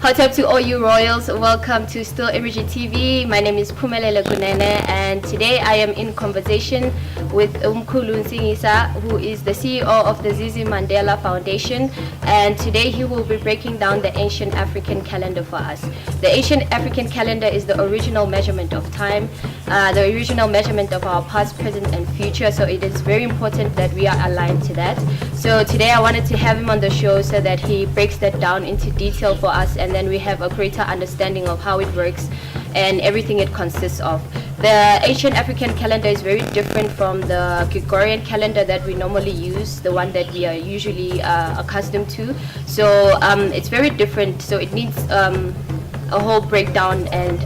Hot up to all you royals. Welcome to Still Imagery TV. My name is Phumelele Kunene, and today I am in conversation with Mkhulu Nsingiza, who is the CEO of the Zizi Mandela Foundation, and today he will be breaking down the ancient African calendar for us. The ancient African calendar is the original measurement of time, the original measurement of our past, present, and future, so it is very important that we are aligned to that. So today I wanted to have him on the show so that he breaks that down into detail for us, and then we have a greater understanding of how it works and everything it consists of. The ancient African calendar is very different from the Gregorian calendar that we normally use, the one that we are usually accustomed to. So it's very different, so it needs a whole breakdown and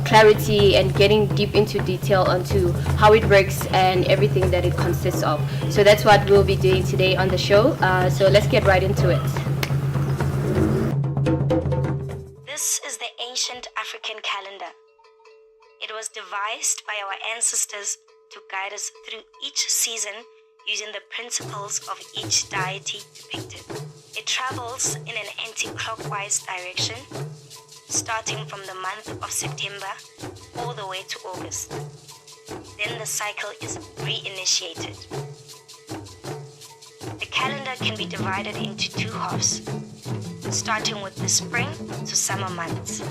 clarity and getting deep into detail onto how it works and everything that it consists of. So that's what we'll be doing today on the show. So let's get right into it. This is the ancient African calendar. It was devised by our ancestors to guide us through each season using the principles of each deity depicted. It travels in an anti-clockwise direction, starting from the month of September all the way to August. Then the cycle is reinitiated. The calendar can be divided into two halves, starting with the spring to summer months,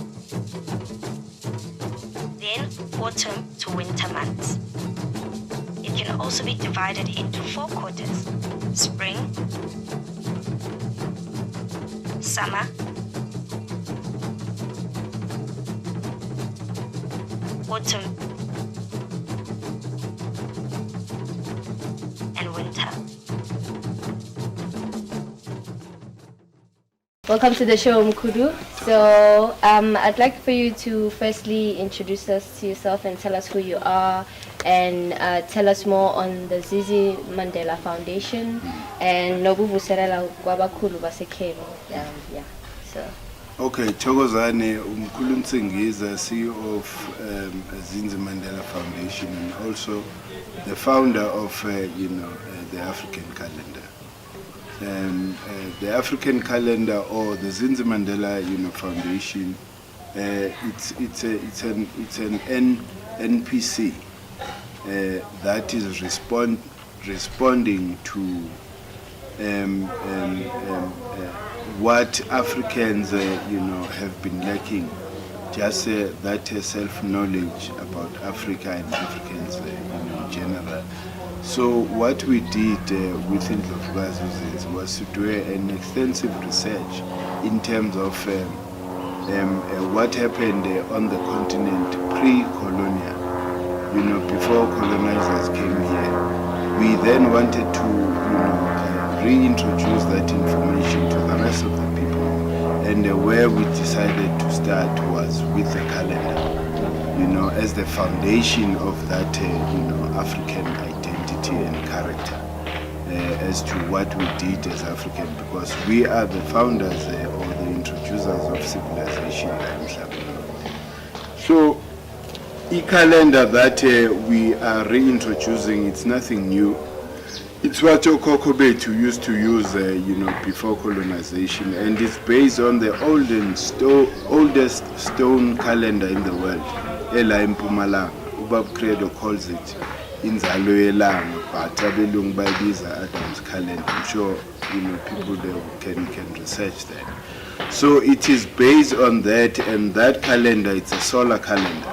then autumn to winter months. It can also be divided into 4 quarters: spring, summer, autumn, and winter. Welcome to the show, Mkhulu. So I'd like for you to firstly introduce us to yourself and tell us who you are, and tell us more on the Zizi Mandela Foundation and nokuvuselela kwabakhulu baseKhebo. So. Okay, Thokozane, Mkhulu Nsingiza, CEO of Zizi Mandela Foundation, and also the founder of the African calendar. The African calendar, or the Zizi Mandela Foundation, it's an NPC that is responding to what Africans have been lacking, just that self-knowledge about Africa and Africans in general. So what we did within Ndlovukazi was to do an extensive research in terms of what happened on the continent pre-colonial, before colonizers came here. We then wanted to reintroduce that information to the rest of the people, and where we decided to start was with the calendar, as the foundation of that African identity and character, as to what we did as African, because we are the founders or the introducers of civilization. So the calendar that we are reintroducing, it's nothing new. It's what Okokobetu used to use before colonization, and it's based on the oldest stone calendar in the world. Ela Mpumalanga, Ubab Credo calls it Inzalo Yelanga, but Abelung Babiza Adam's calendar. I'm sure people there can research that. So it is based on that, and that calendar, it's a solar calendar.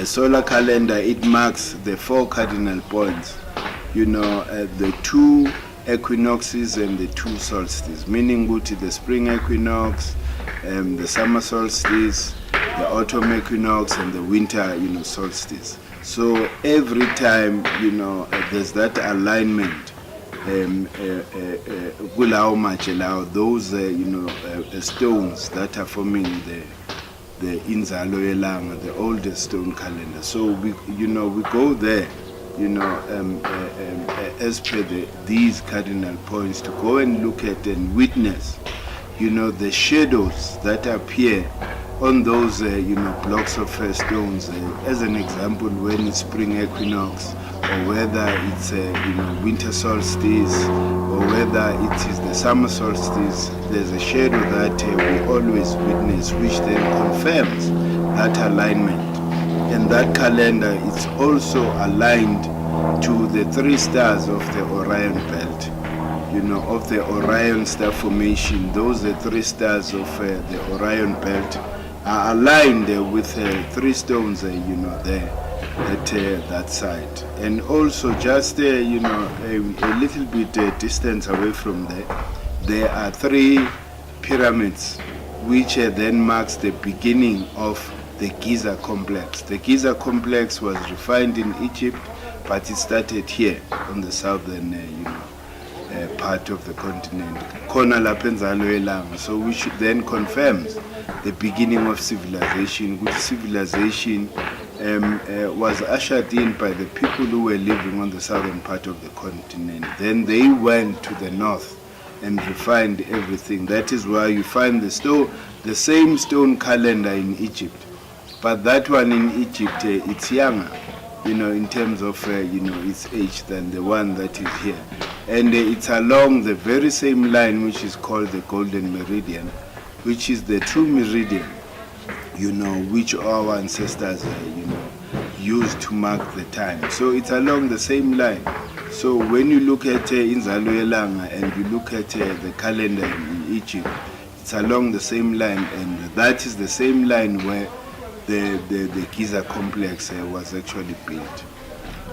Solar calendar, it marks the 4 cardinal points, the 2 equinoxes and the 2 solstices, meaning the spring equinox, the summer solstice, the autumn equinox, and the winter solstice. So every time there's that alignment, those stones that are forming the Inzalo Yelanga, the oldest stone calendar. So we go there, as per these cardinal points, to go and look at and witness, the shadows that appear on those blocks of stones. As an example, when it's spring equinox, or whether it's winter solstice, or whether it is the summer solstice, there's a shadow that we always witness, which then confirms that alignment. And that calendar is also aligned to the 3 stars of the Orion belt, of the Orion star formation. Those are 3 stars of the Orion belt are aligned with 3 stones, there at that side. And also just, a little bit distance away from there are 3 pyramids, which then marks the beginning of the Giza complex. The Giza complex was refined in Egypt, but it started here on the southern, part of the continent. So which then confirms the beginning of civilization, which civilization was ushered in by the people who were living on the southern part of the continent. Then they went to the north and refined everything. That is why you find the same stone calendar in Egypt, but that one in Egypt, it's younger, in terms of its age than the one that is here. And it's along the very same line which is called the Golden Meridian, which is the true meridian, which our ancestors, used to mark the time. So it's along the same line. So when you look at Inzalo Yelanga and you look at the calendar in Egypt, it's along the same line, and that is the same line where the Giza complex was actually built.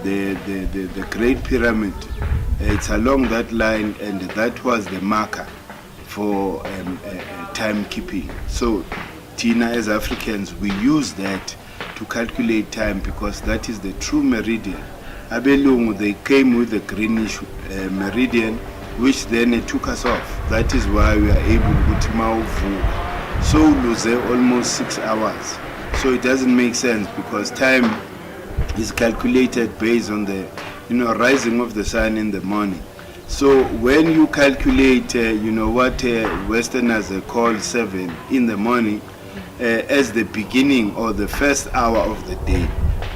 The Great Pyramid, it's along that line, and that was the marker for timekeeping. So Tina, as Africans, we use that to calculate time, because that is the true meridian. Abelungu, they came with the greenish meridian, which then took us off. That is why we are able to move. So lose almost 6 hours. So it doesn't make sense, because time is calculated based on the rising of the sun in the morning. So when you calculate what Westerners call 7 in the morning as the beginning or the first hour of the day,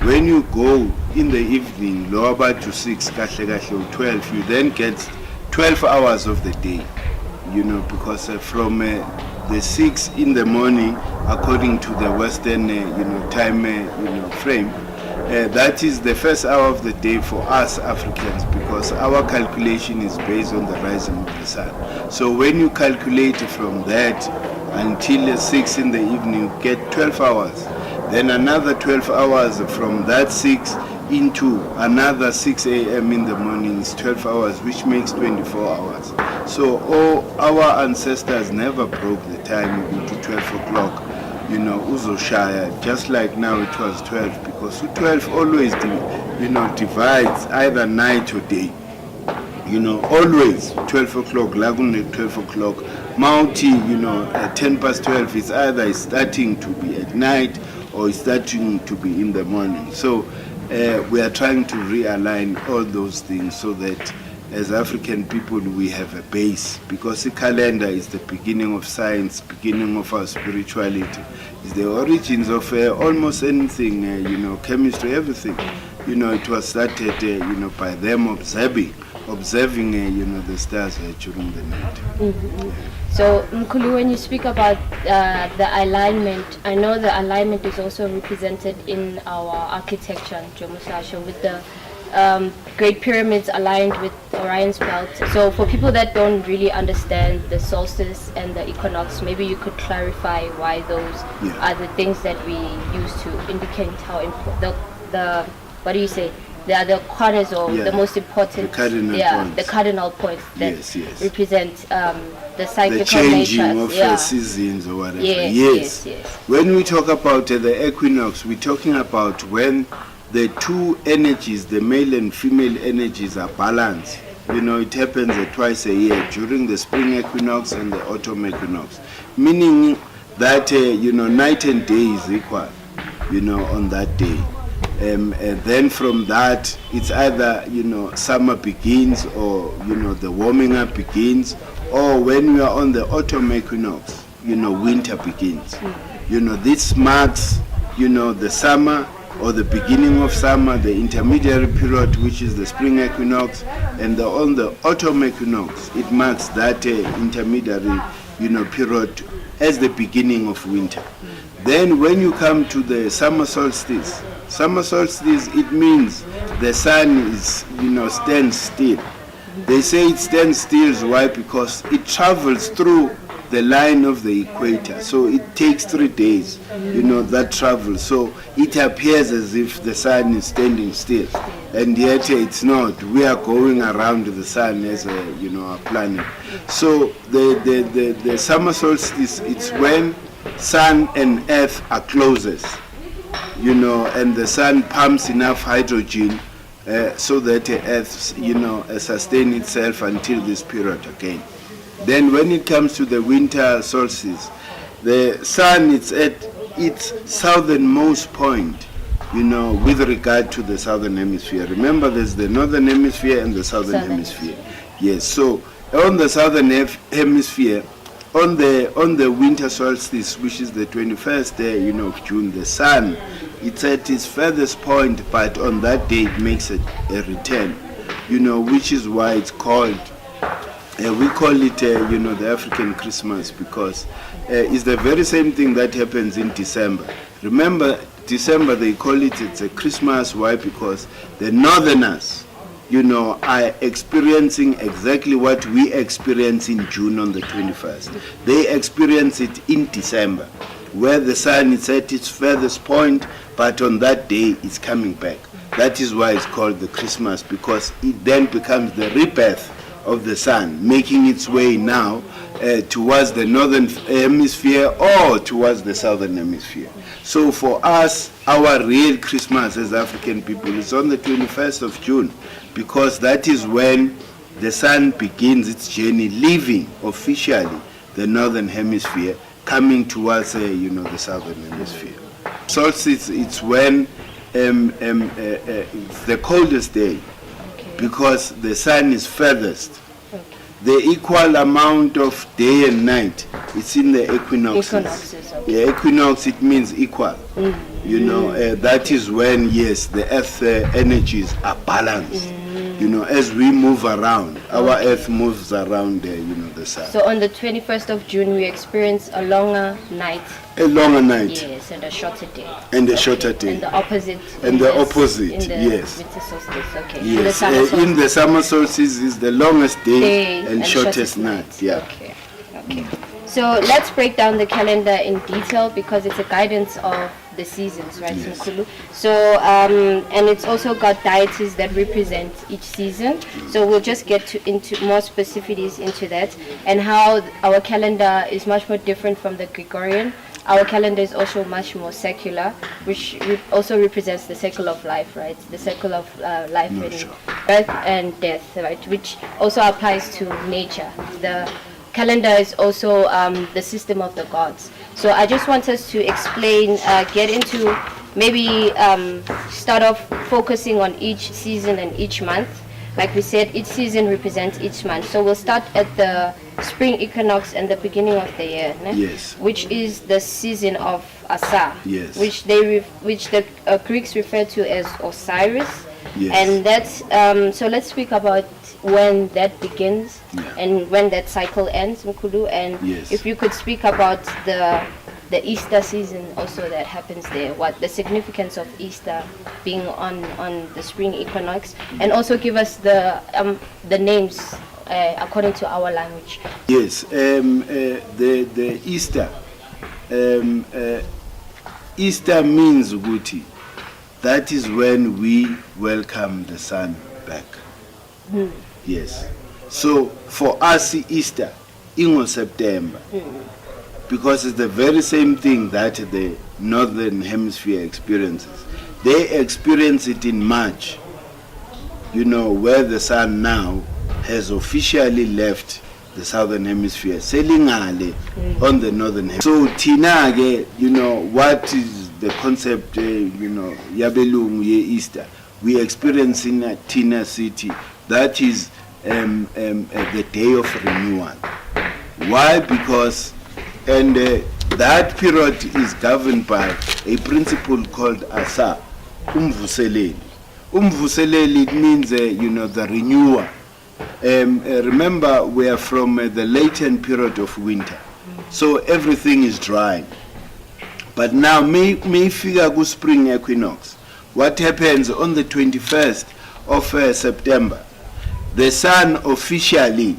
when you go in the evening lower to 6 12, you then get 12 hours of the day, because from the 6 in the morning, according to the Western time frame, that is the first hour of the day for us Africans, because our calculation is based on the rising of the sun. So when you calculate from that until 6 in the evening, you get 12 hours. Then another 12 hours from that 6 into another 6 a.m. in the morning is 12 hours, which makes 24 hours. So all our ancestors never broke the time into 12 o'clock. Uzoshaya, just like now it was 12, because 12 always divides either night or day. Always 12 o'clock, Lagune 12 o'clock, Mauti, at 10 past 12, it's either starting to be at night or it's starting to be in the morning. So we are trying to realign all those things so that as African people we have a base, because the calendar is the beginning of science, beginning of our spirituality, is the origins of almost anything, chemistry, everything. It was started, by them observing, the stars during the night. Mm-hmm. So, Mkhulu, when you speak about the alignment, I know the alignment is also represented in our architecture, Jomusasho, with the Great Pyramids aligned with Orion's belt. So for people that don't really understand the solstice and the equinox, maybe you could clarify why those are the things that we use to indicate how important the what do you say? They are the corners or the most important, the cardinal points that represent the cyclical the changing nature of seasons or whatever. Yes. When we talk about the equinox, we're talking about when the two energies, the male and female energies, are balanced. It happens twice a year, during the spring equinox and the autumn equinox, meaning that night and day is equal, on that day. And then from that, it's either summer begins, or the warming up begins, or when we are on the autumn equinox, winter begins. This marks the summer or the beginning of summer, the intermediary period, which is the spring equinox, and on the autumn equinox, it marks that intermediary, period as the beginning of winter. Then when you come to the summer solstice, it means the sun is, stands still. They say it stands still. Why? Because it travels through the line of the equator. So it takes 3 days, that travel. So it appears as if the sun is standing still. And yet it's not. We are going around the sun as a planet. So the summer solstice, it's when sun and earth are closest, and the sun pumps enough hydrogen so that the earth, sustain itself until this period again. Then when it comes to the winter solstice, the sun is at its southernmost point, with regard to the southern hemisphere. Remember, there's the northern hemisphere and the southern hemisphere. Yes, so on the southern hemisphere, on the winter solstice, which is the 21st day, of June, the sun, it's at its furthest point, but on that day it makes a return, which is why it's called, we call it, the African Christmas, because it's the very same thing that happens in December. Remember, December, they call it's a Christmas. Why? Because the northerners, are experiencing exactly what we experience in June on the 21st. They experience it in December, where the sun is at its furthest point, but on that day it's coming back. That is why it's called the Christmas, because it then becomes the rebirth of the sun, making its way now towards the northern hemisphere or towards the southern hemisphere. So for us, our real Christmas as African people is on the 21st of June, because that is when the sun begins its journey, leaving officially the northern hemisphere, coming towards the southern hemisphere. Solstice, it's when it's the coldest day, because the sun is furthest. The equal amount of day and night, it's in the equinoxes. The equinox, it means equal. That is when, yes, the earth energies are balanced. As we move around, our earth moves around the sun. So on the 21st of June, we experience a longer night. A longer night. Yes, and a shorter day. And a shorter day. And the opposite. And the opposite, in the yes. winter solstice, okay. Yes, in the summer solstice is the longest day and shortest night. Yeah. Okay. So let's break down the calendar in detail, because it's a guidance of the seasons, right, Yes. Mkhulu? So, and it's also got deities that represent each season. So we'll just get into more specificities into that, and how our calendar is much more different from the Gregorian. Our calendar is also much more secular, which also represents the cycle of life, right? The cycle of life and birth and death, right? Which also applies to nature. The calendar is also the system of the gods. So I just want us to explain, get into maybe start off focusing on each season and each month. Like we said, each season represents each month. So we'll start at the spring equinox and the beginning of the year, né? Yes. Which is the season of Asa, yes. which the Greeks refer to as Osiris. Yes. And that's so let's speak about when that begins and when that cycle ends, Mkhulu, and if you could speak about the Easter season also that happens there, what the significance of Easter being on the spring equinox, and also give us the names according to our language. Yes, the Easter, Easter means Guti. That is when we welcome the sun back. Yes. So for us, Easter, in September, because it's the very same thing that the northern hemisphere experiences. They experience it in March, where the sun now has officially left the southern hemisphere, selingale on the northern hemisphere. So Tinage, what is the concept, Yabelung ye Easter? We experience in Tina City, that is the day of renewal. Why? Because that period is governed by a principle called Asa, umvuseleli. Umvuseleli, it means the renewer. Remember, we are from the latent period of winter, so everything is dry. But now may figure go spring equinox. What happens on the 21st of September? The sun officially,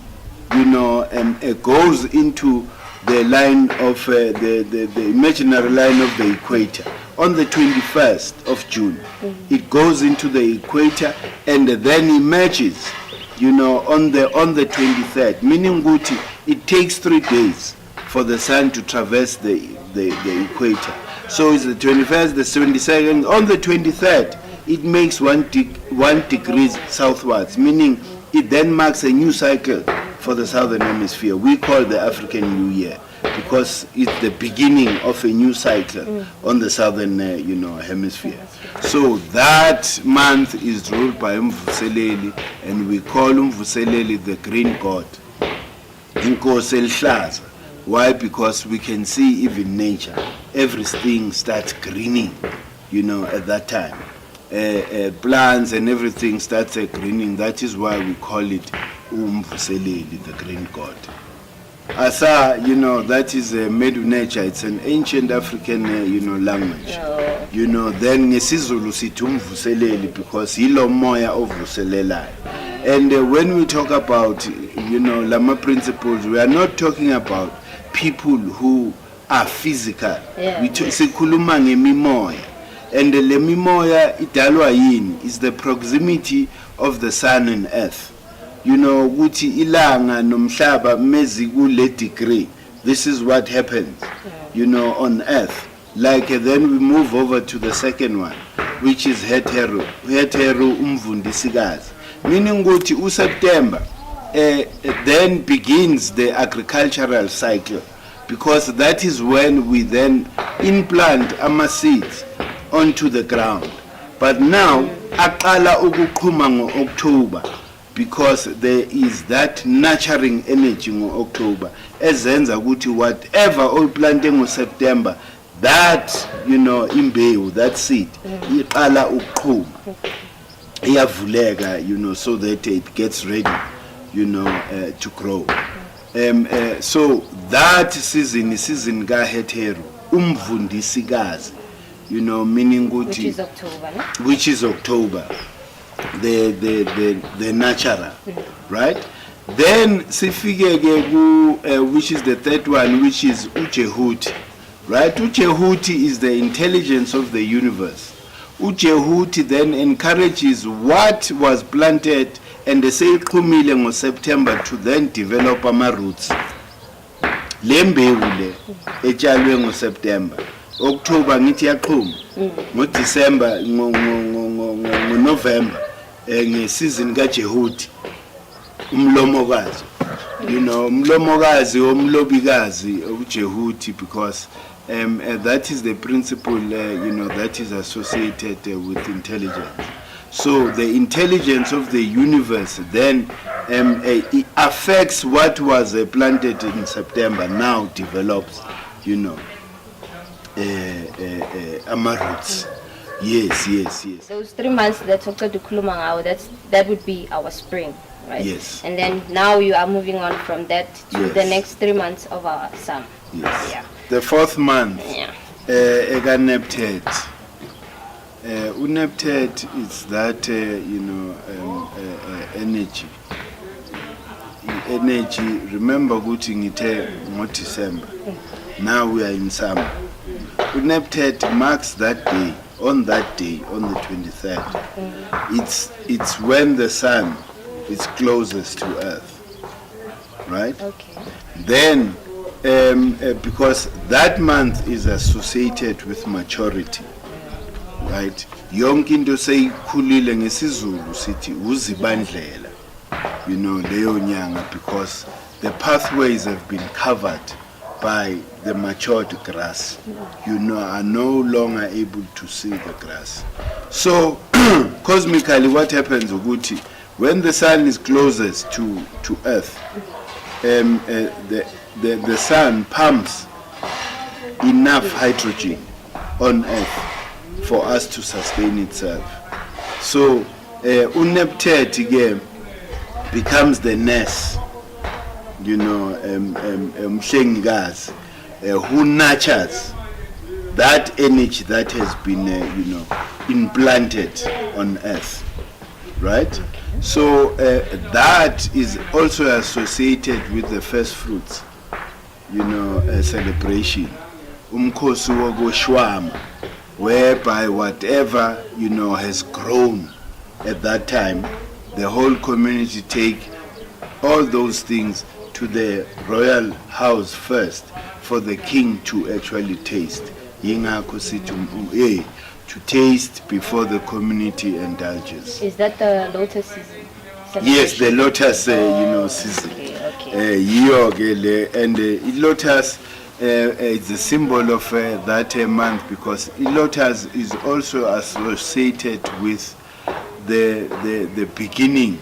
goes into the line of the imaginary line of the equator. On the 21st of June, it goes into the equator and then emerges, on the 23rd. Meaning, it takes 3 days for the sun to traverse the equator. So it's the 21st, the 22nd. On the 23rd, it makes 1 degree southwards, meaning it then marks a new cycle for the southern hemisphere. We call the African New Year because it's the beginning of a new cycle on the southern hemisphere. So that month is ruled by Umvuseleli, and we call Umvuseleli the green god. Inkosi Elihlaza. Why? Because we can see even nature, everything starts greening, at that time. Plants and everything starts greening. That is why we call it Umvuseleli, the green god. Asa, that is made of nature. It's an ancient African, language. Then ngesizulu sithi umvuseleli because yilo moya ovuselelayo. And when we talk about, Lama principles, we are not talking about people who are physical. Sikhuluma ngemimoya. And le mimoya idalwa yini is the proximity of the sun and earth. Ukuthi ilanga nomhlaba mezi kule degree. This is what happens, on earth. Like then we move over to the second one, which is Heteru. Heteru umvundisikazi. Meaning ukuthi uSeptember then begins the agricultural cycle, because that is when we then implant our seeds onto the ground. But now aqala ukuqhuma ngo-October, because there is that nurturing energy ngo-October ezenza ukuthi whatever oyiplante ngo-September, that imbewu, that seed iqala ukuqhuma, iyavuleka, so that it gets ready to grow. So that season is season ka Heteru, umvundisikazi, meaning which is October, no? Which is October, the natural, right? Then sifike which is the third one, which is Ujehuti, right? Ujehuti is the intelligence of the universe. Ujehuti then encourages what was planted and they say iqhumile ngo-September to then develop ama-roots. Le mbewu le etshalwe ngo-September, October ngithi yaqhuma, ngo-December, ngo-November, nge-season kaJehudi, umlomokazi, umlomokazi omlobikazi uJehudi, because that is the principle, that is associated with intelligence. So the intelligence of the universe then it affects what was planted in September, now develops, roots. Yes. Those 3 months that Dr. Dukulumangao, that would be our spring, right? Yes. And then now you are moving on from that to the next 3 months of our summer. Yes. Yeah. The 4th month, Eganeptet. Uneptet is that, energy. Energy, remember Guti ngithe December. Now we are in summer. Uneptet marks that day, on the 23rd. It's when the sun is closest to earth, right? Okay. Then, because that month is associated with maturity, right? Yonke into seyikhulile ngesizulu sithi uzibandlela, leyo nyanga, because the pathways have been covered by the matured grass. Are no longer able to see the grass. So cosmically what happens ukuthi when the sun is closest to earth, the sun pumps enough hydrogen on earth for us to sustain itself. So uneptet again becomes the nurse, Mkhulu, who nurtures that energy that has been implanted on earth, right? So that is also associated with the first fruits, celebration, umkhosi wokushwama, whereby whatever has grown at that time, the whole community take all those things to the royal house first for the king to actually taste. Yingakho sithi to taste before the community indulges. Is that the lotus season? Yes, the lotus season. Okay. And lotus is a symbol of that month, because lotus is also associated with the beginning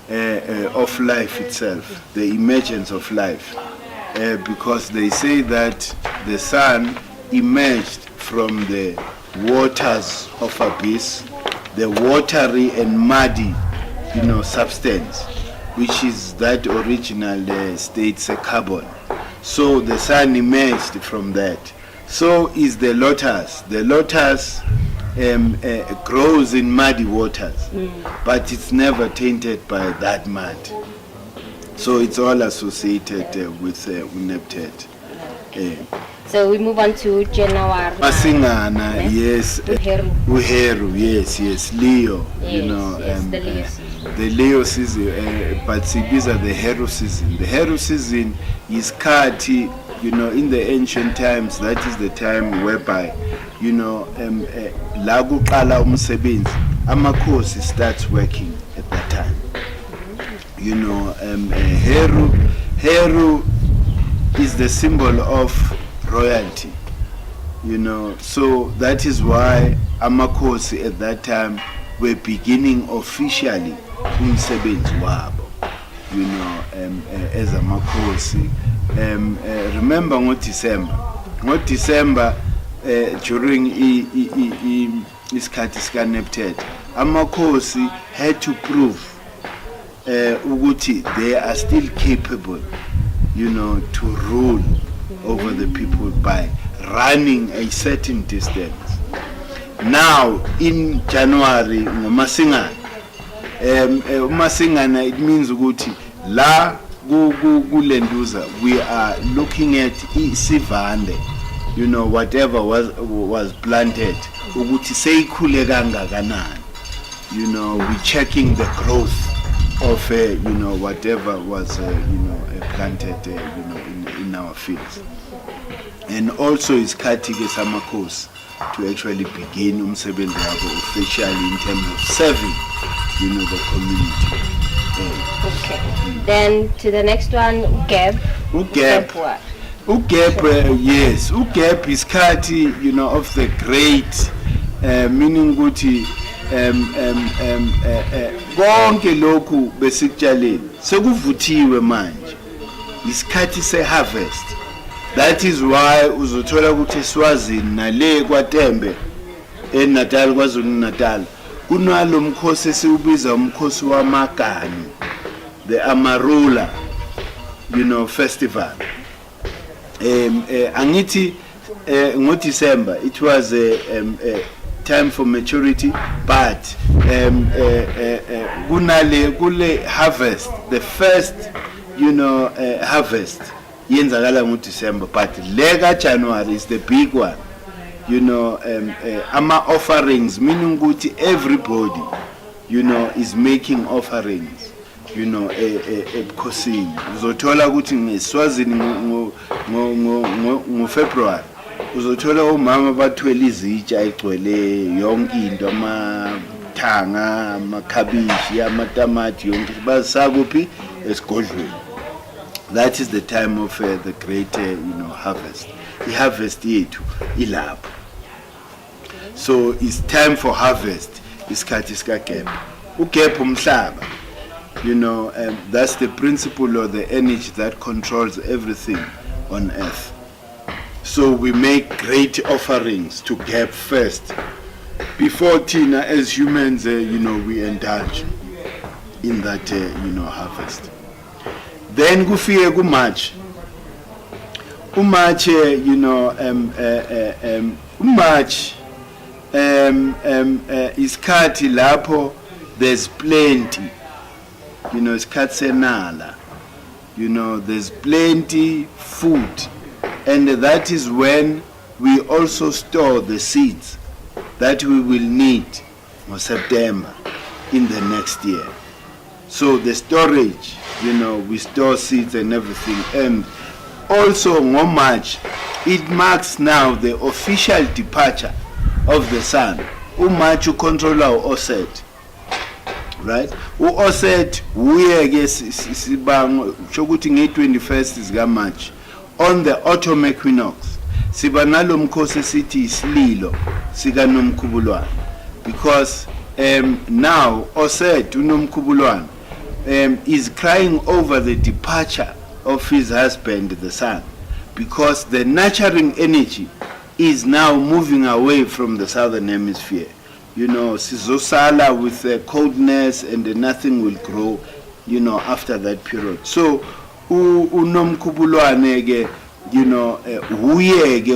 of life itself, the emergence of life, because they say that the sun emerged from the waters of abyss, the watery and muddy substance, which is that original state's carbon. So the sun emerged from that. So is the lotus. The lotus grows in muddy waters, but it's never tainted by that mud. So it's all associated with uneptet. So we move on to January. Masingana, yes. Uheru, yes, Leo. Yes, the Leo season. The Leo season, but these are the Heru season. The Heru season is Kati, in the ancient times. That is the time whereby, la kuqala umsebenzi, amakhosi starts working at that time. Heru is the symbol of royalty, so that is why amakhosi at that time were beginning officially umsebenzi wabo, as amakhosi. Remember ngo-December during isikhathi sikaNeptet, amakhosi had to prove ukuthi they are still capable to rule over the people by running a certain distance. Now in January ngoMasingana, uMasingana, it means ukuthi la kulenduza we are looking at isivande, whatever was planted, ukuthi seyikhule kangakanani, we checking the growth of whatever was planted in our fields. And also isikhathi ke samakhosi to actually begin umsebenzi wabo officially in terms of serving the community. Okay. Then to the next one, Ugeb. Ugeb, yes. Ugeb is isikhathi of the great, meaning ukuthi konke lokhu besikutshaleni sekuvuthiwe manje, isikhathi se-harvest. That is why uzothola ukuthi eSwazini nale kwaTembe eNatal, KwaZulu Natal, kunalo mkhosi esiubiza umkhosi wamagani, the Amarula festival. Angithi ngo-December it was a time for maturity, but kule harvest, the first harvest yenzakala ngo-December, but lega January is the big one. Ama offerings, meaning ukuthi everybody is making offerings ebukhosini. Uzothola ukuthi ngeSwazini ngo-February uzothola omama bathwele izitsha igcwele yonke into, amathanga, amakhabishi, amatamati, yonke bazisakuphi esigodlweni. That is the time of the great harvest. I-harvest yethu ilapho. So it's time for harvest. Isikhathi sikaGeb. uGeb umhlaba. That's the principle or the energy that controls everything on earth. So we make great offerings to Geb first, before Tina as humans, we indulge in that, harvest. Then kufike kuMarch. uMarch, uMarch isikhathi lapho there's plenty, isikhathi senala, there's plenty food, and that is when we also store the seeds that we will need for September in the next year. So the storage, we store seeds and everything. And also on March, it marks now the official departure of the sun. uMarch ucontroller u-Osset, right? U-Osset uye-ke sibango shokuthi nge-21st zikaMarch on the autumn equinox. Siba nalo mkhosi sithi isililo sikaNomkhubulwane, because now Osset uNomkhubulwane is crying over the departure of his husband, the sun, because the nurturing energy is now moving away from the southern hemisphere. Sizosala with coldness, and nothing will grow, after that period. So uNomkhubulwane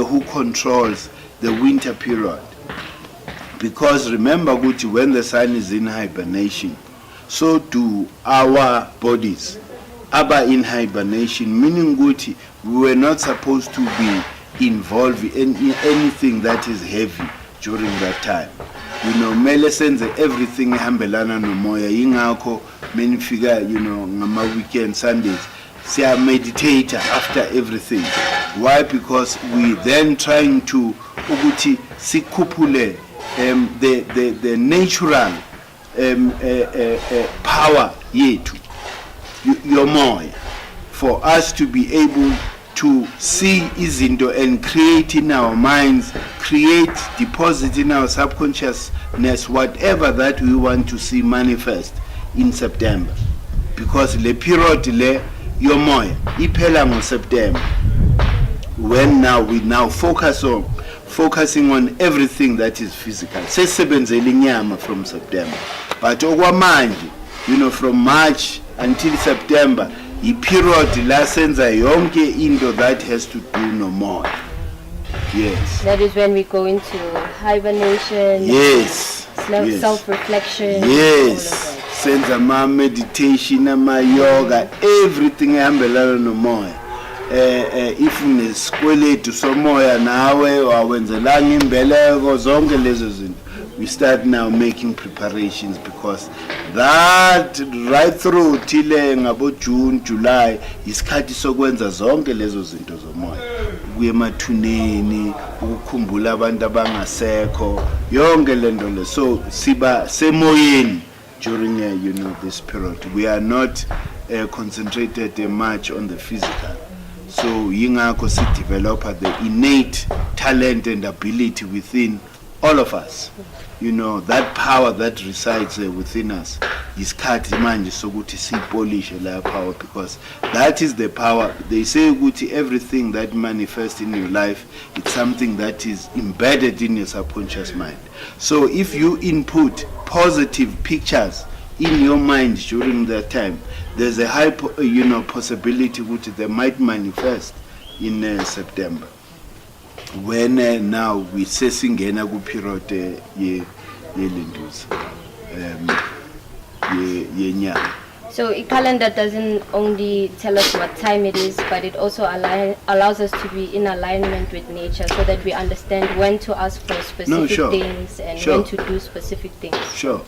who controls the winter period, because remember Gucci, when the sun is in hibernation, so do our bodies aba in hibernation, meaning Gucci, we were not supposed to be involved in anything that is heavy during that time. Mele senze everything ehambelana nomoya, ingakho menifika ngama weekend Sundays siya meditate after everything. Why? Because we then trying to ukuthi sikhuphule the natural power yethu yomoya, for us to be able to see izinto and create in our minds, deposit in our subconsciousness whatever that we want to see manifest in September. Because le period le yomoya iphela ngo September, when now we focusing on everything that is physical. Sesebenzela inyama from September, but okwamanje, from March until September, i period la senza yonke into that has to do no more. Yes. That is when we go into hibernation. Yes. Self-reflection. Yes. Senza ma meditation, ma yoga, everything ehambelana nomoya. If unesikweletu somoya nawe wawenzelanga imbeleko zonke lezo zinto, we start now making preparations, because that right through till ngabo June, July isikhathi sokwenza zonke lezo zinto zomoya, kuye emathuneni, ukukhumbula abantu abangasekho, yonke lento le. So siba semoyeni during this period. We are not concentrated much on the physical. So yingakho si develop the innate talent and ability within all of us. That power that resides within us is khathi manje sokuthi sipolish la power, because that is the power. They say ukuthi everything that manifests in your life, it's something that is embedded in your subconscious mind. So if you input positive pictures in your mind during that time, there's a high possibility which they might manifest in September, when now we sesingena ku period yelinduzi yenyanga. So a calendar doesn't only tell us what time it is, but it also allows us to be in alignment with nature, so that we understand when to ask for specific things and when to do specific things. Sure.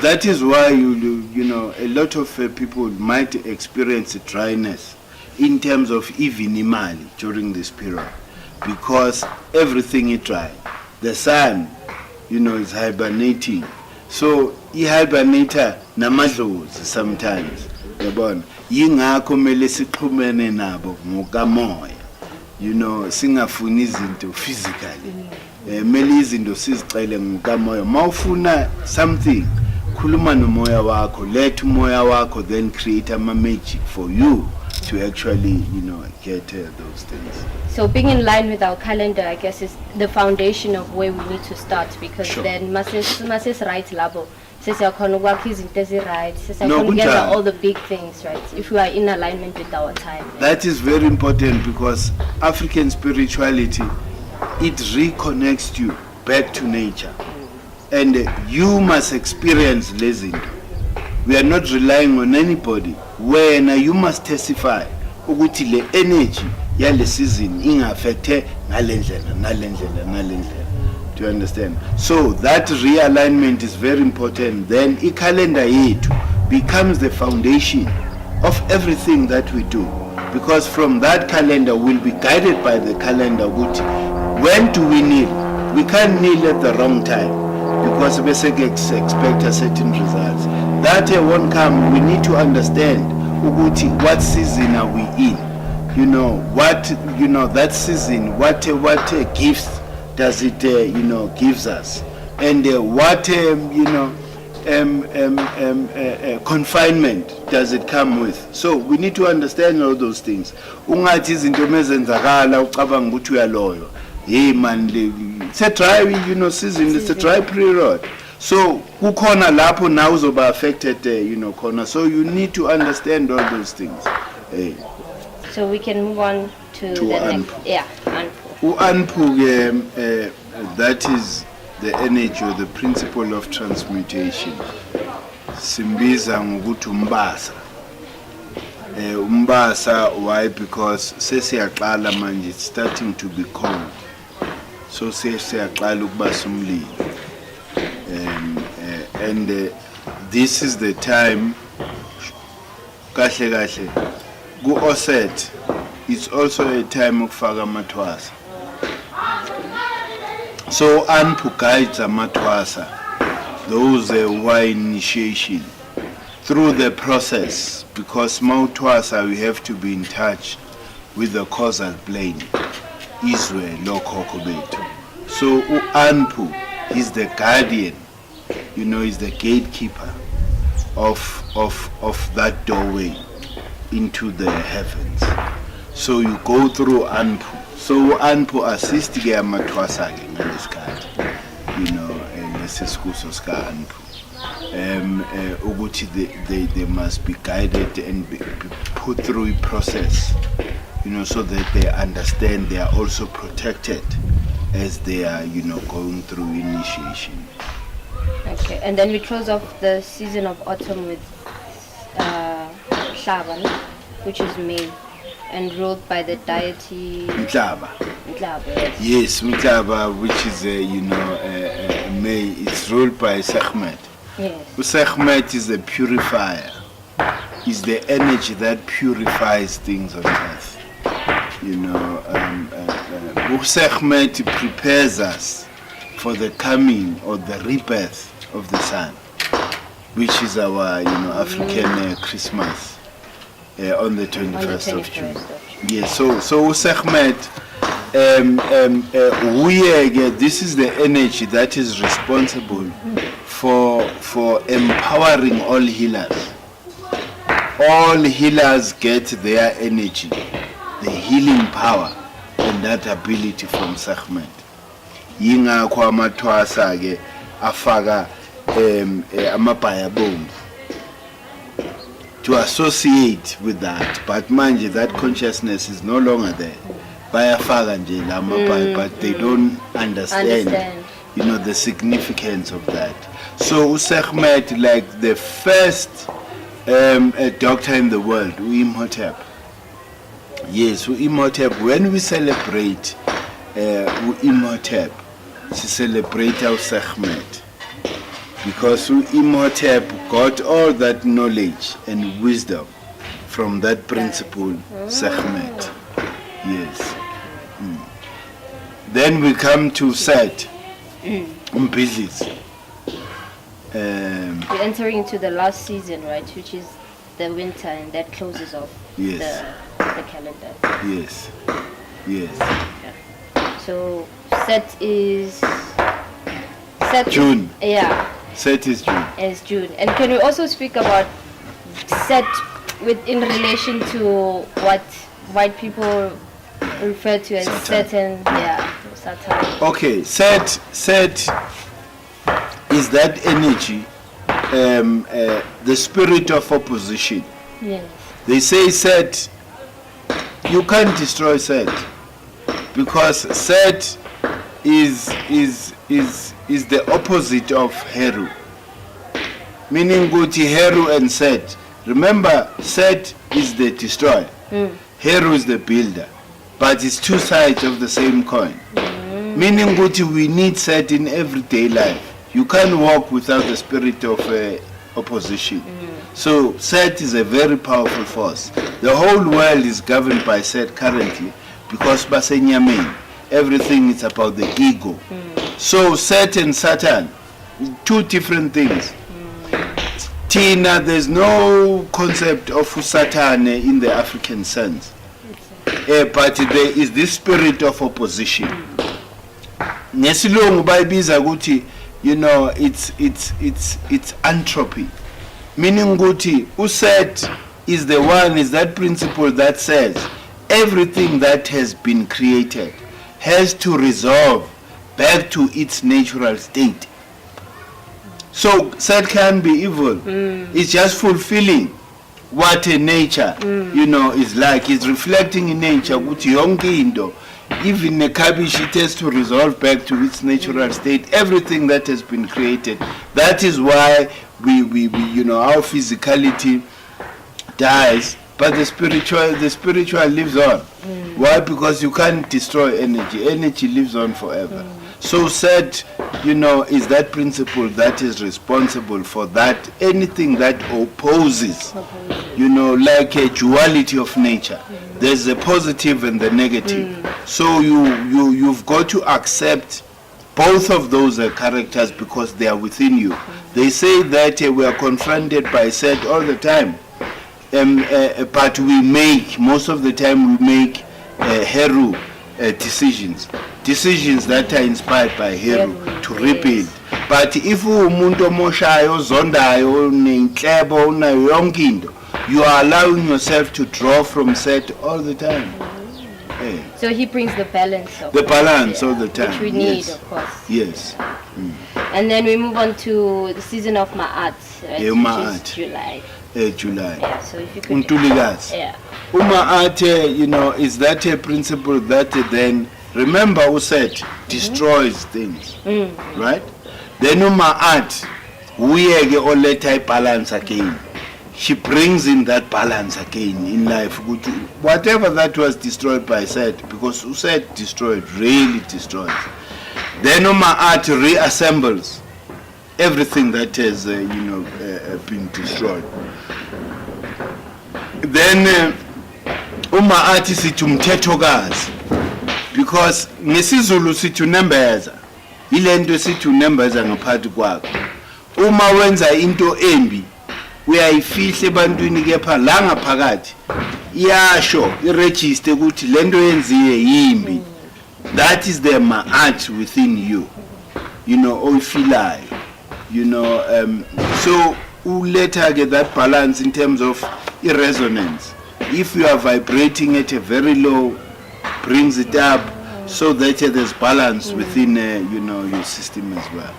That is why a lot of people might experience dryness in terms of even imali during this period, because everything is dry. The sun, is hibernating. So hibernate namadlozi sometimes. Yabona, yingakho mele sixhumene nabo ngokamoya. Singafuni izinto physically. Mele izinto sizicele ngokamoya. Mawufuna something, khuluma nomoya wakho, let umoya wakho then create a magic for you to actually, get those things. So being in line with our calendar, I guess, is the foundation of where we need to start, because Sure. then mases right labo. Right, kunjalo. all the big things, right? If we are in alignment with our time. That is very important, because African spirituality, it reconnects you back to nature. And you must experience lezinto. We are not relying on anybody. When you must testify ukuthi le energy yale season ingaffecte ngalendlela. Do you understand? So that realignment is very important. Then calendar yethu becomes the foundation of everything that we do, because from that calendar we'll be guided by the calendar. When do we kneel? We can't kneel at the wrong time, because we expect a certain results. That won't come. We need to understand what season are we in. That season, what gifts does it gives us, and what confinement does it come with. So we need to understand all those things. Ungathi izinto mezenzakala ucabanga ukuthi uyaloyo. Hey man, it's a dry season, it's a dry period. So kukhona lapho now uzoba affected khona. So you need to understand all those things. So we can move on to the next. Yeah, Anpu, that is the energy or the principle of transmutation. Simbiza ngokuthi umbasa. Umbasa, why? Because sesiyaqala manje, it's starting to be cold. So sesiyaqala ukubasa umlilo. And this is the time, kahle go offset. It's also a time of faka matwasa. So Anpu guides matwasa, those who are initiation, through the process, because matwasa we have to be in touch with the causal plane, Israel, lokho bethu. So Anpu is the guardian, is the gatekeeper of that doorway into the heavens. So you go through Anpu. So Anpu assists ke amatwasa ke ngalesikhathi, lesisikuso sika Anpu. Ukuthi they must be guided and be put through a process, so that they understand they are also protected as they are, going through initiation. Okay, and then we close off the season of autumn with Mhlaba, which is May, and ruled by the deity Mhlaba. Yes, Mhlaba, which is May. It's ruled by Sekhmet. Yes. Sekhmet is the purifier. Is the energy that purifies things on earth. Sekhmet prepares us for the coming or the rebirth of the sun, which is our African Christmas on the 21st of June. Yes, so Sekhmet, this is the energy that is responsible for empowering all healers. All healers get their energy, the healing power and that ability from Sekhmet. Yingakho amathwasa ke afaka amabhaya bomvu to associate with that, but manje that consciousness is no longer there. Bayafaka nje lamabhaya, but they don't understand. The significance of that. So Sekhmet, like the first doctor in the world, Imhotep. Yes, Imhotep, when we celebrate Imhotep, we celebrate our Sekhmet, because Imhotep got all that knowledge and wisdom from that principle, Sekhmet. Yes. Then we come to Set, Umbhidlizi. We're entering into the last season, right, which is the winter, and that closes off the calendar. Yes. Yeah. So Set is June. Yeah. Set is June. It's June. And can we also speak about Set in relation to what white people refer to as Saturn, Saturn. Okay, Set is that energy, the spirit of opposition. Yes. They say Set, you can't destroy Set, because Set is the opposite of Heru. Meaning Guti, Heru and Set. Remember, Set is the destroyer. Heru is the builder. But it's two sides of the same coin. Meaning Guti, we need Set in everyday life. You can't walk without the spirit of opposition. So Set is a very powerful force. The whole world is governed by Set currently because Basenyamin, everything is about the ego. So Set and Saturn, two different things. Tina, there's no concept of Saturn in the African sense. But there is this spirit of opposition. Nesilungu bayibiza ukuthi, you know, it's entropy. Meaning ukuthi uSet is that principle that says everything that has been created has to resolve back to its natural state. So Set can be evil. It's just fulfilling what a nature, you know, is like. It's reflecting in nature. Even a cabbage, it has to resolve back to its natural state. Everything that has been created. That is why we you know, our physicality dies, but the spiritual lives on. Why? Because you can't destroy energy. Energy lives on forever. So Set, you know, is that principle that is responsible for that. Anything that opposes, you know, like a duality of nature. There's a positive and the negative. So you've got to accept both of those characters because they are within you. They say that we are confronted by Set all the time. But we make, most of the time we make Heru decisions that are inspired by Heru to rebuild. But if umuntu omoshayo zondayo nenhlebo unayo yonke into, you are allowing yourself to draw from Set all the time. So he brings the balance of all the time, which we need, yes. of course. Yes. And then we move on to the season of Ma'at, right? Ma'at. Which is July. July. Yeah, so if you could Ma'at, you know, is that a principle that then, remember who said, destroys things, right? Then Ma'at, we all let her balance again. She brings in that balance again in life. Whatever that was destroyed by Set, because who said destroyed, really destroys. Then Ma'at reassembles everything that has, been destroyed. Then Ma'at sithi umthethokazi, because ngesizulu sithi unembeza, ilento sithi unembeza ngaphakathi kwakho. Uma wenza into embi, uyayifihle ebantwini kepha la ngaphakathi iyasho iregister ukuthi lento yenziwe yimbi. That is the Ma'at within you, you know, oyifilayo, you know. So later get that balance in terms of resonance. If you are vibrating at a very low, brings it up so that there's balance within your system as well.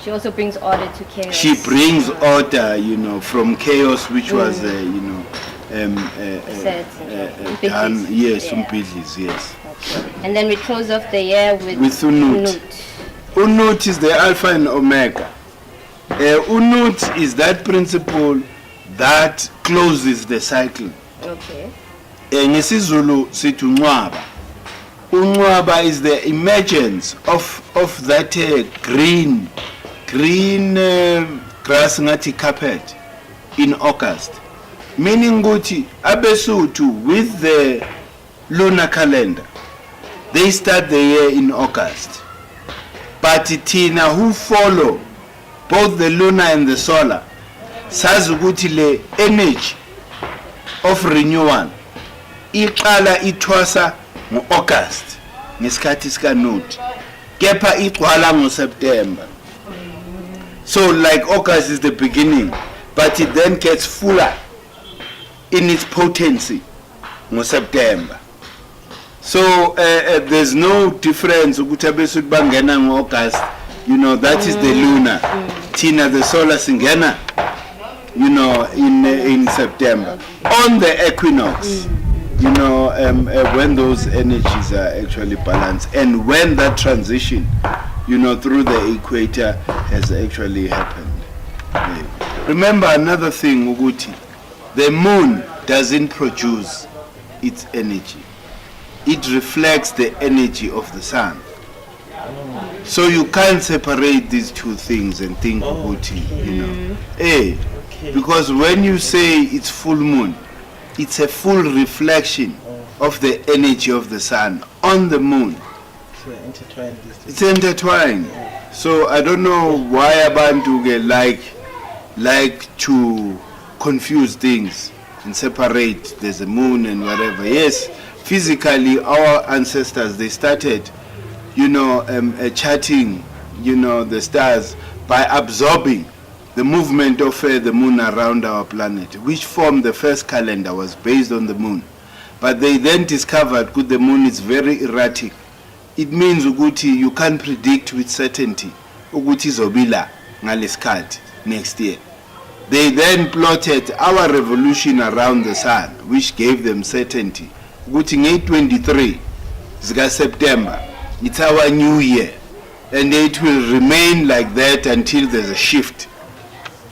She also brings order to chaos. She brings order, you know, from chaos, which was done. Yes, umpidlis, yes. Okay. And then we close off the year with Unut. Unut is the Alpha and Omega. Unut is that principle that closes the cycle. Okay. NgesiZulu sithi uNcwaba. UNcwaba is the emergence of that green grass ngathi carpet in August. Meaning ukuthi abeSuthu with the lunar calendar, they start the year in August. But thina who follow both the lunar and the solar, sazi ukuthi le energy of renewal iqala ithwasa ngo-August ngesikhathi sikaNut, kepha igcwala ngoSeptember. So like August is the beginning, but it then gets fuller in its potency in September. So there's no difference ukuthi abesuthi bangena ngo-August, that is the lunar. Tina the solar singena, in September. On the equinox, when those energies are actually balanced and when that transition, through the equator has actually happened. Remember another thing, Uguti, the moon doesn't produce its energy. It reflects the energy of the sun. So you can't separate these two things and think Uguti, because when you say it's full moon, it's a full reflection of the energy of the sun on the moon. It's intertwined. So I don't know why abantu like to confuse things and separate. There's a moon and whatever. Yes, physically our ancestors, they started, charting, the stars by absorbing the movement of the moon around our planet, which formed the first calendar was based on the moon. But they then discovered that the moon is very erratic. It means ukuthi you can't predict with certainty ukuthi zobila ngalesikhathi next year. They then plotted our revolution around the sun, which gave them certainty ukuthi nge-23 zika September it's our new year, and it will remain like that until there's a shift.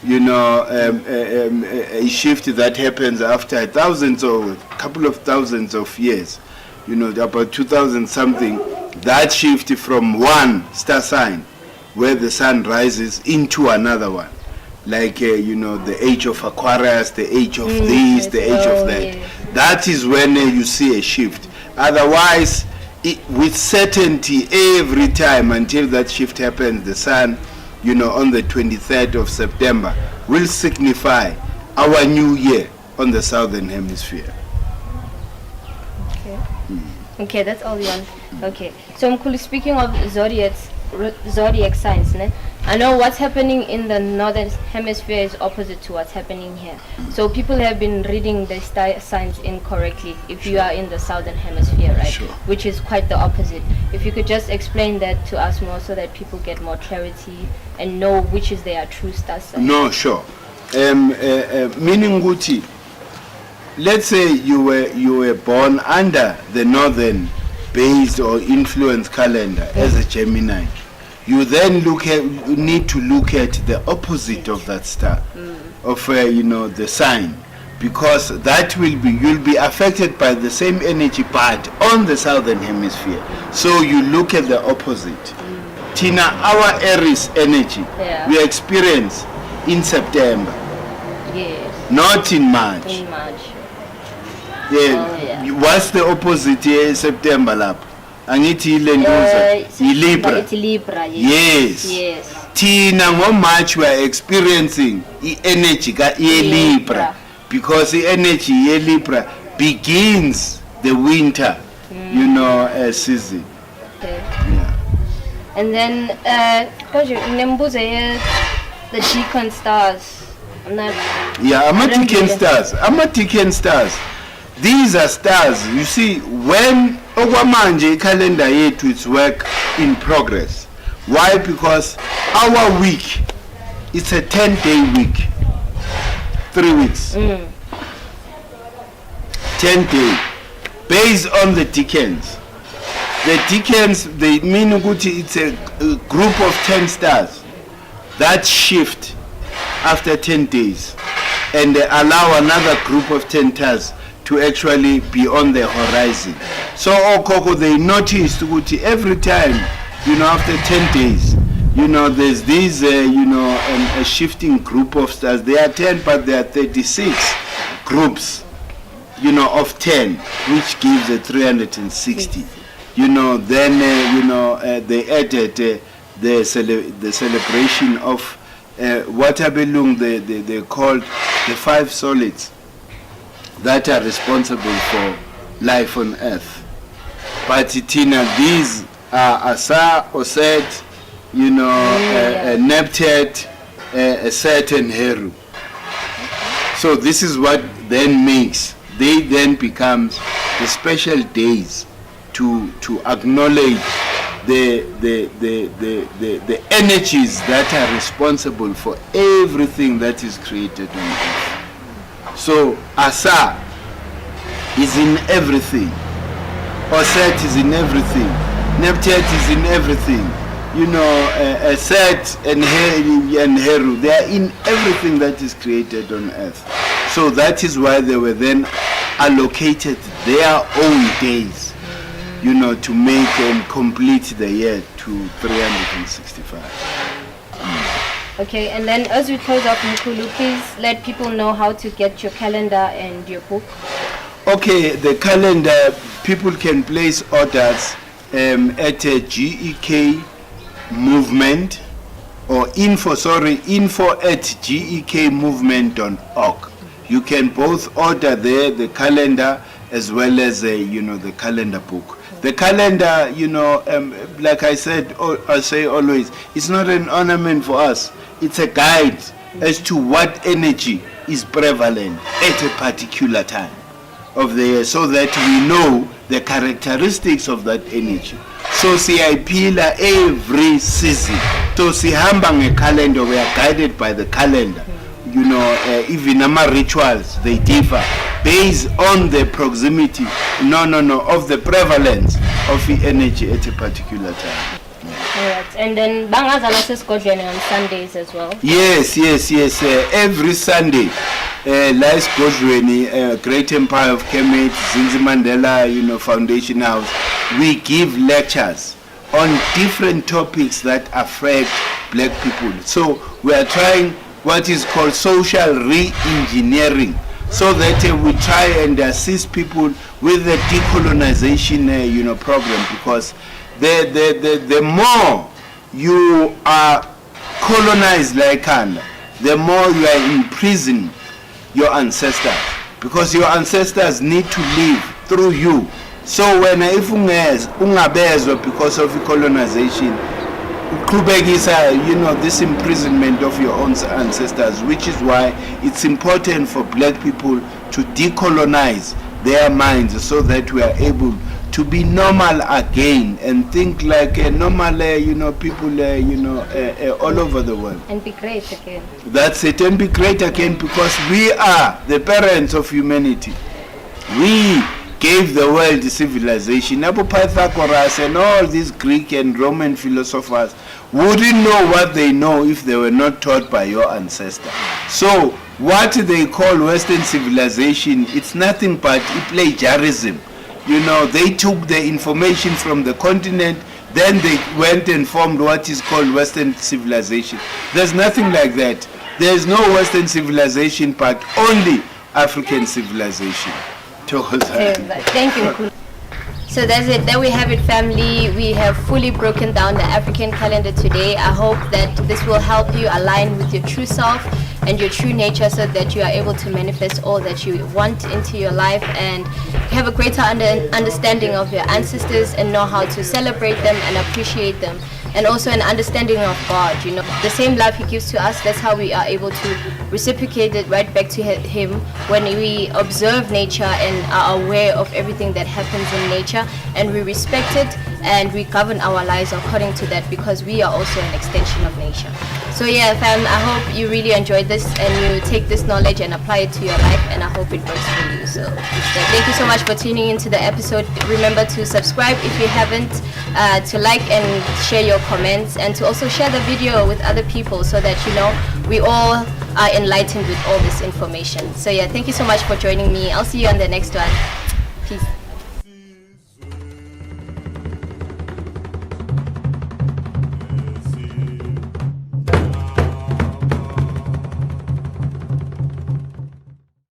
A shift that happens after couple of thousands of years, about 2000 something, that shift from one star sign where the sun rises into another one, like the age of Aquarius, the age of this, the age of that. Yes. That is when you see a shift. Otherwise, with certainty every time until that shift happens, the sun, on the 23rd of September will signify our new year on the southern hemisphere. Okay, that's all you want. Okay, so Mkhulu, speaking of zodiac signs, I know what's happening in the northern hemisphere is opposite to what's happening here. So people have been reading the star signs incorrectly if you are in the southern hemisphere, right? Sure. Which is quite the opposite. If you could just explain that to us more so that people get more clarity and know which is their true star sign. No, sure. Meaning Guti, let's say you were born under the northern based or influence calendar as a Gemini. You then need to look at the opposite of that star, of the sign, because you'll be affected by the same energy part on the southern hemisphere. So you look at the opposite. Tina, our Aries energy, we experience in September. Yes. Not in March. In March. Yeah. What's the opposite here in September lap? Angithi lenduza. Libra. It's Libra. Yes. Yes. Tina ngo March we are experiencing the energy ka Libra, because the energy ye Libra begins the winter, season. Okay. Yeah. And then the deacon stars. I'm Deacon stars. These are stars. You see, when okwamanje calendar yethu it's work in progress. Why? Because our week, it's a 10-day week. 3 weeks. 10-day. Based on the decans. The decans, they mean it's a group of 10 stars that shift after 10 days and they allow another group of 10 stars to actually be on the horizon. So Okoko, they noticed every time, after 10 days, there's this, a shifting group of stars. They are 10, but there are 36 groups, of 10, which gives a 360. Then, they added the celebration of what they called the 5 solids that are responsible for life on earth. But Tina, these are Asa, Oset, Neptet, Set and Heru. So this is what then makes, they then become the special days to acknowledge the energies that are responsible for everything that is created on earth. So Asa is in everything. Oset is in everything. Neptet is in everything. Set and Heru, they are in everything that is created on earth. So that is why they were then allocated their own days, to make and complete the year to 365. Okay, and then as we close off, Mkhulu, please let people know how to get your calendar and your book. Okay, the calendar, people can place orders at a GEK movement or info at gekmovement.org. You can both order there the calendar as well as the calendar book. The calendar, like I said, I say always, it's not an ornament for us. It's a guide as to what energy is prevalent at a particular time of the year, so that we know the characteristics of that energy. So siyayiphila every season. So sihamba nge-calendar, we are guided by the calendar. Even our rituals, they differ based on the proximity, of the prevalence of the energy at a particular time. Alright, and then bangazala sesigodlweni on Sundays as well. Yes. Every Sunday, la esigodlweni, Great Empire of Kemet, Zinzi Mandela, Foundation House, we give lectures on different topics that affect black people. So we are trying what is called social re-engineering, so that we try and assist people with the decolonization, program, because the more you are colonized like Kanda, the more you are imprisoning your ancestors, because your ancestors need to live through you. So when if ungabezwa because of colonization, this imprisonment of your own ancestors, which is why it's important for black people to decolonize their minds, so that we are able to be normal again and think like a normal, people, all over the world. And be great again. That's it, and be great again, because we are the parents of humanity. We gave the world civilization. Abu Pythagoras and all these Greek and Roman philosophers wouldn't know what they know if they were not taught by your ancestors. So what they call Western civilization, it's nothing but plagiarism. They took the information from the continent, then they went and formed what is called Western civilization. There's nothing like that. There's no Western civilization, but only African civilization. Thank you, Mkhulu. So that's it. There we have it, family. We have fully broken down the African calendar today. I hope that this will help you align with your true self and your true nature, so that you are able to manifest all that you want into your life and have a greater understanding of your ancestors and know how to celebrate them and appreciate them, and also an understanding of God. The same love He gives to us, that's how we are able to reciprocate it right back to Him when we observe nature and are aware of everything that happens in nature, and we respect it and we govern our lives according to that, because we are also an extension of nature. So yeah, fam, I hope you really enjoyed this and you take this knowledge and apply it to your life, and I hope it works for you. So thank you so much for tuning into the episode. Remember to subscribe if you haven't, to like and share your comments, and to also share the video with other people, so that we all are enlightened with all this information. So yeah, thank you so much for joining me. I'll see you on the next one. Peace.